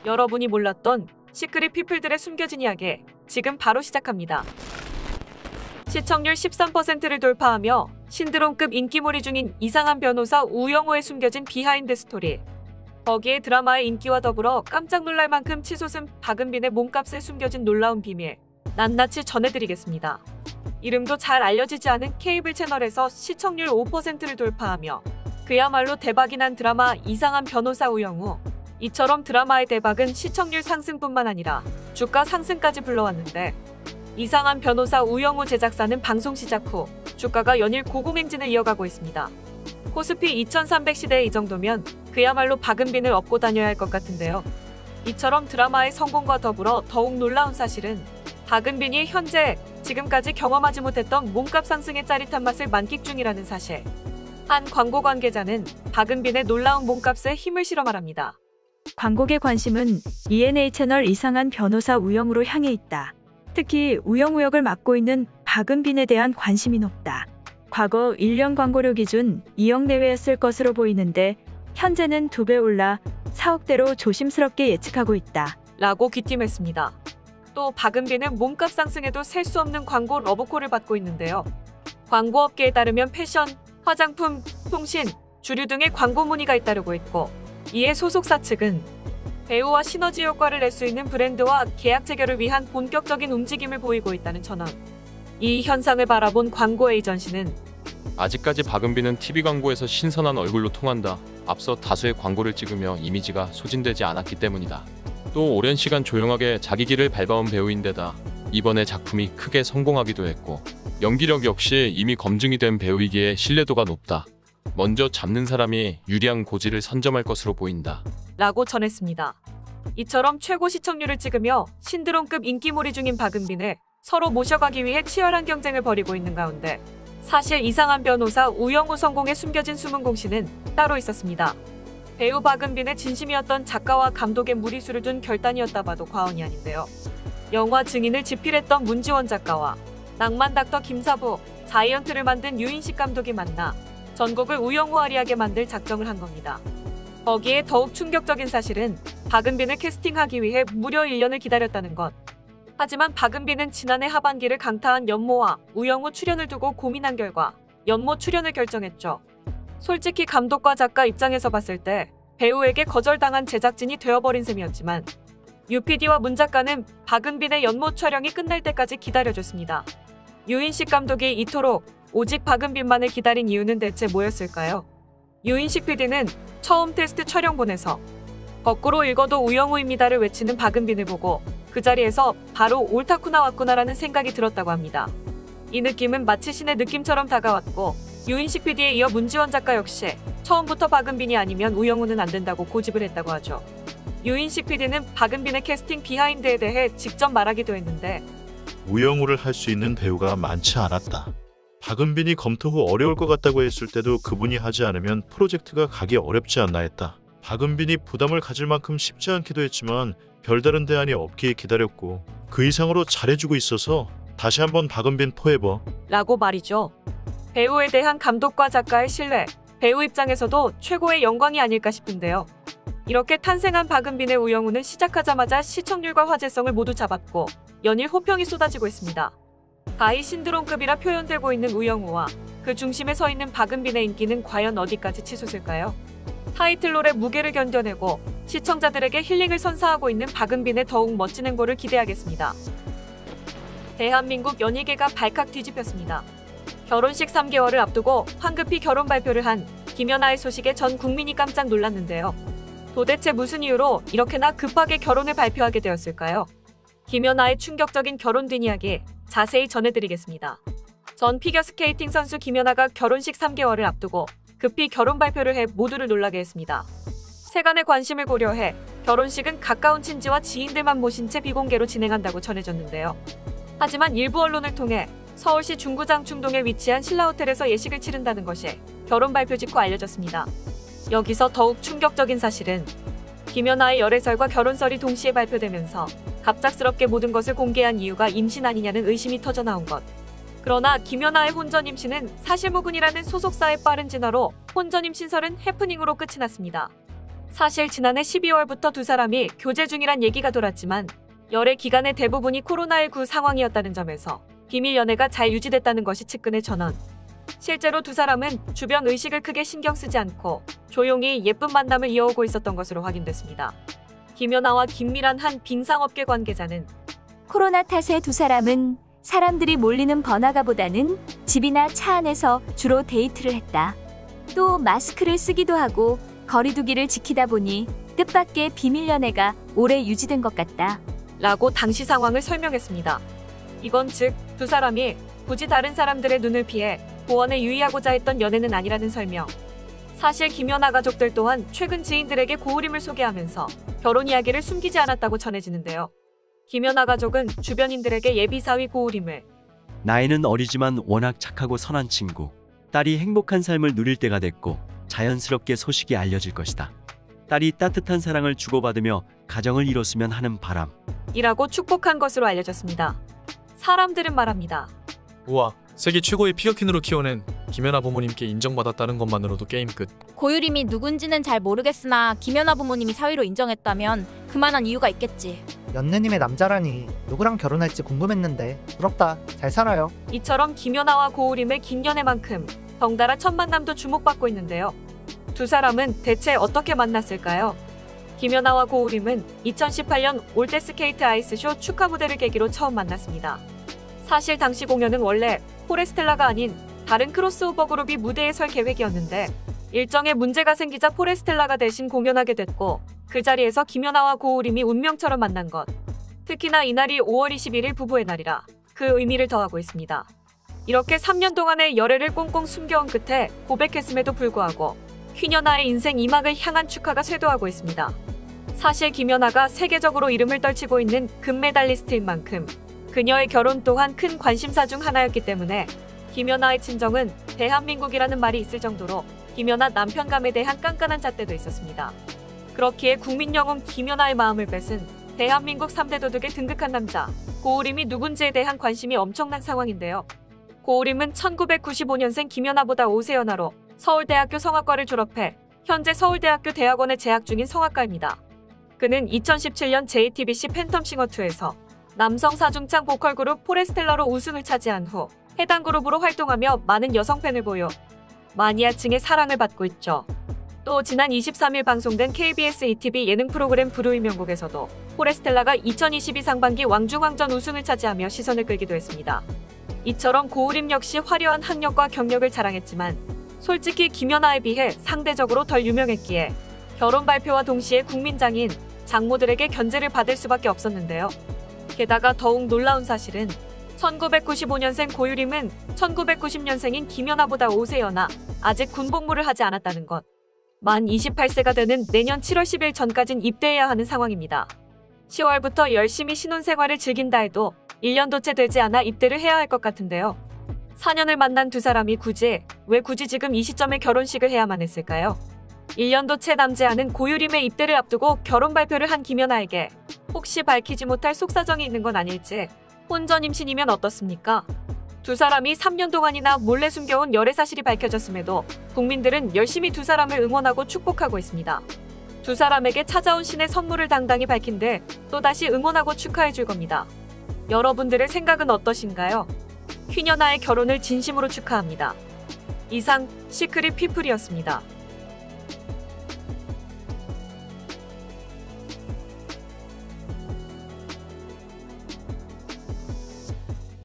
여러분이 몰랐던 시크릿 피플들의 숨겨진 이야기 지금 바로 시작합니다. 시청률 13%를 돌파하며 신드롬급 인기몰이 중인 이상한 변호사 우영우의 숨겨진 비하인드 스토리. 거기에 드라마의 인기와 더불어 깜짝 놀랄 만큼 치솟은 박은빈의 몸값에 숨겨진 놀라운 비밀 낱낱이 전해드리겠습니다. 이름도 잘 알려지지 않은 케이블 채널에서 시청률 5%를 돌파하며 그야말로 대박이 난 드라마 이상한 변호사 우영우. 이처럼 드라마의 대박은 시청률 상승뿐만 아니라 주가 상승까지 불러왔는데, 이상한 변호사 우영우 제작사는 방송 시작 후 주가가 연일 고공행진을 이어가고 있습니다. 코스피 2300 시대에 이 정도면 그야말로 박은빈을 업고 다녀야 할 것 같은데요. 이처럼 드라마의 성공과 더불어 더욱 놀라운 사실은 박은빈이 현재 지금까지 경험하지 못했던 몸값 상승의 짜릿한 맛을 만끽 중이라는 사실. 한 광고 관계자는 박은빈의 놀라운 몸값에 힘을 실어 말합니다. 광고계 관심은 ENA 채널 이상한 변호사 우영우로 향해 있다. 특히 우영우 역을 맡고 있는 박은빈에 대한 관심이 높다. 과거 1년 광고료 기준 2억 내외였을 것으로 보이는데 현재는 2배 올라 4억대로 조심스럽게 예측하고 있다. 라고 귀띔했습니다. 또 박은빈은 몸값 상승에도 셀 수 없는 광고 러브콜을 받고 있는데요. 광고업계에 따르면 패션, 화장품, 통신, 주류 등의 광고 문의가 잇따르고 있고, 이에 소속사 측은 배우와 시너지 효과를 낼 수 있는 브랜드와 계약 체결을 위한 본격적인 움직임을 보이고 있다는 전언. 이 현상을 바라본 광고 에이전시는 아직까지 박은빈은 TV 광고에서 신선한 얼굴로 통한다. 앞서 다수의 광고를 찍으며 이미지가 소진되지 않았기 때문이다. 또 오랜 시간 조용하게 자기 길을 밟아온 배우인데다 이번에 작품이 크게 성공하기도 했고, 연기력 역시 이미 검증이 된 배우이기에 신뢰도가 높다. 먼저 잡는 사람이 유리한 고지를 선점할 것으로 보인다. 라고 전했습니다. 이처럼 최고 시청률을 찍으며 신드롬급 인기몰이 중인 박은빈을 서로 모셔가기 위해 치열한 경쟁을 벌이고 있는 가운데, 사실 이상한 변호사 우영우 성공에 숨겨진 숨은 공신은 따로 있었습니다. 배우 박은빈의 진심이었던 작가와 감독의 무리수를 둔 결단이었다 봐도 과언이 아닌데요. 영화 증인을 집필했던 문지원 작가와 낭만 닥터 김사부, 자이언트를 만든 유인식 감독이 만나 전곡을 우영우아리하게 만들 작정을 한 겁니다. 거기에 더욱 충격적인 사실은 박은빈을 캐스팅하기 위해 무려 1년을 기다렸다는 것. 하지만 박은빈은 지난해 하반기를 강타한 연모와 우영우 출연을 두고 고민한 결과 연모 출연을 결정했죠. 솔직히 감독과 작가 입장에서 봤을 때 배우에게 거절당한 제작진이 되어버린 셈이었지만, UPD와 문 작가는 박은빈의 연모 촬영이 끝날 때까지 기다려줬습니다. 유인식 감독이 이토록 오직 박은빈만을 기다린 이유는 대체 뭐였을까요? 유인식 PD는 처음 테스트 촬영본에서 거꾸로 읽어도 우영우입니다를 외치는 박은빈을 보고 그 자리에서 바로 옳다구나 왔구나라는 생각이 들었다고 합니다. 이 느낌은 마치 신의 느낌처럼 다가왔고, 유인식 PD에 이어 문지원 작가 역시 처음부터 박은빈이 아니면 우영우는 안 된다고 고집을 했다고 하죠. 유인식 PD는 박은빈의 캐스팅 비하인드에 대해 직접 말하기도 했는데, 우영우를 할 수 있는 배우가 많지 않았다. 박은빈이 검토 후 어려울 것 같다고 했을 때도 그분이 하지 않으면 프로젝트가 가기 어렵지 않나 했다. 박은빈이 부담을 가질 만큼 쉽지 않기도 했지만 별다른 대안이 없기에 기다렸고, 그 이상으로 잘해주고 있어서 다시 한번 박은빈 포에버 라고 말이죠. 배우에 대한 감독과 작가의 신뢰, 배우 입장에서도 최고의 영광이 아닐까 싶은데요. 이렇게 탄생한 박은빈의 우영우는 시작하자마자 시청률과 화제성을 모두 잡았고 연일 호평이 쏟아지고 있습니다. 가히 신드롬급이라 표현되고 있는 우영우와 그 중심에 서 있는 박은빈의 인기는 과연 어디까지 치솟을까요? 타이틀롤의 무게를 견뎌내고 시청자들에게 힐링을 선사하고 있는 박은빈의 더욱 멋진 행보를 기대하겠습니다. 대한민국 연예계가 발칵 뒤집혔습니다. 결혼식 3개월을 앞두고 황급히 결혼 발표를 한 김연아의 소식에 전 국민이 깜짝 놀랐는데요. 도대체 무슨 이유로 이렇게나 급하게 결혼을 발표하게 되었을까요? 김연아의 충격적인 결혼 뒷이야기 자세히 전해드리겠습니다. 전 피겨스케이팅 선수 김연아가 결혼식 3개월을 앞두고 급히 결혼 발표를 해 모두를 놀라게 했습니다. 세간의 관심을 고려해 결혼식은 가까운 친지와 지인들만 모신 채 비공개로 진행한다고 전해졌는데요. 하지만 일부 언론을 통해 서울시 중구장 충동에 위치한 신라호텔에서 예식을 치른다는 것이 결혼 발표 직후 알려졌습니다. 여기서 더욱 충격적인 사실은 김연아의 열애설과 결혼설이 동시에 발표되면서 갑작스럽게 모든 것을 공개한 이유가 임신 아니냐는 의심이 터져 나온 것. 그러나 김연아의 혼전 임신은 사실무근이라는 소속사의 빠른 진화로 혼전 임신설은 해프닝으로 끝이 났습니다. 사실 지난해 12월부터 두 사람이 교제 중이란 얘기가 돌았지만 열애 기간의 대부분이 코로나19 상황이었다는 점에서 비밀 연애가 잘 유지됐다는 것이 측근의 전언. 실제로 두 사람은 주변 의식을 크게 신경 쓰지 않고 조용히 예쁜 만남을 이어오고 있었던 것으로 확인됐습니다. 김연아와 김미란 한 빙상업계 관계자는 코로나 탓에 두 사람은 사람들이 몰리는 번화가보다는 집이나 차 안에서 주로 데이트를 했다. 또 마스크를 쓰기도 하고 거리두기를 지키다 보니 뜻밖의 비밀 연애가 오래 유지된 것 같다. 라고 당시 상황을 설명했습니다. 이건 즉 두 사람이 굳이 다른 사람들의 눈을 피해 보원에 유의하고자 했던 연애는 아니라는 설명. 사실 김연아 가족들 또한 최근 지인들에게 고우림을 소개하면서 결혼 이야기를 숨기지 않았다고 전해지는데요. 김연아 가족은 주변인들에게 예비사위 고우림을 나이는 어리지만 워낙 착하고 선한 친구. 딸이 행복한 삶을 누릴 때가 됐고 자연스럽게 소식이 알려질 것이다. 딸이 따뜻한 사랑을 주고받으며 가정을 이뤘으면 하는 바람. 이라고 축복한 것으로 알려졌습니다. 사람들은 말합니다. 우와, 세계 최고의 피겨킨으로 키워낸 김연아 부모님께 인정받았다는 것만으로도 게임 끝. 고유림이 누군지는 잘 모르겠으나 김연아 부모님이 사위로 인정했다면 그만한 이유가 있겠지. 연느님의 남자라니 누구랑 결혼할지 궁금했는데 부럽다. 잘 살아요. 이처럼 김연아와 고우림의 긴 연애만큼 덩달아 첫 만남도 주목받고 있는데요. 두 사람은 대체 어떻게 만났을까요? 김연아와 고우림은 2018년 올드스케이트 아이스쇼 축하 무대를 계기로 처음 만났습니다. 사실 당시 공연은 원래 포레스텔라가 아닌 다른 크로스오버 그룹이 무대에 설 계획이었는데 일정에 문제가 생기자 포레스텔라가 대신 공연하게 됐고 그 자리에서 김연아와 고우림이 운명처럼 만난 것. 특히나 이날이 5월 21일 부부의 날이라 그 의미를 더하고 있습니다. 이렇게 3년 동안의 열애를 꽁꽁 숨겨온 끝에 고백했음에도 불구하고 휘녀나의 인생 2막을 향한 축하가 쇄도하고 있습니다. 사실 김연아가 세계적으로 이름을 떨치고 있는 금메달리스트인 만큼 그녀의 결혼 또한 큰 관심사 중 하나였기 때문에 김연아의 친정은 대한민국이라는 말이 있을 정도로 김연아 남편감에 대한 깐깐한 잣대도 있었습니다. 그렇기에 국민영웅 김연아의 마음을 뺏은 대한민국 3대 도둑에 등극한 남자 고우림이 누군지에 대한 관심이 엄청난 상황인데요. 고우림은 1995년생 김연아보다 5세 연하로 서울대학교 성악과를 졸업해 현재 서울대학교 대학원에 재학 중인 성악가입니다. 그는 2017년 JTBC 팬텀싱어2에서 남성 사중창 보컬 그룹 포레스텔라로 우승을 차지한 후 해당 그룹으로 활동하며 많은 여성 팬을 보여 마니아층의 사랑을 받고 있죠. 또 지난 23일 방송된 KBS ETV 예능 프로그램 불후의 명곡에서도 포레스텔라가 2022 상반기 왕중왕전 우승을 차지하며 시선을 끌기도 했습니다. 이처럼 고우림 역시 화려한 학력과 경력을 자랑했지만 솔직히 김연아에 비해 상대적으로 덜 유명했기에 결혼 발표와 동시에 국민장인 장모들에게 견제를 받을 수밖에 없었는데요. 게다가 더욱 놀라운 사실은 1995년생 고유림은 1990년생인 김연아보다 5세 연하, 아직 군복무를 하지 않았다는 것. 만 28세가 되는 내년 7월 10일 전까진 입대해야 하는 상황입니다. 10월부터 열심히 신혼생활을 즐긴다 해도 1년도 채 되지 않아 입대를 해야 할 것 같은데요. 4년을 만난 두 사람이 왜 굳이 지금 이 시점에 결혼식을 해야만 했을까요? 1년도 채 남지 않은 고유림의 입대를 앞두고 결혼 발표를 한 김연아에게 혹시 밝히지 못할 속사정이 있는 건 아닐지 혼전 임신이면 어떻습니까? 두 사람이 3년 동안이나 몰래 숨겨온 열애 사실이 밝혀졌음에도 국민들은 열심히 두 사람을 응원하고 축복하고 있습니다. 두 사람에게 찾아온 신의 선물을 당당히 밝힌 뒤 또다시 응원하고 축하해 줄 겁니다. 여러분들의 생각은 어떠신가요? 휘녀나의 결혼을 진심으로 축하합니다. 이상 시크릿 피플이었습니다.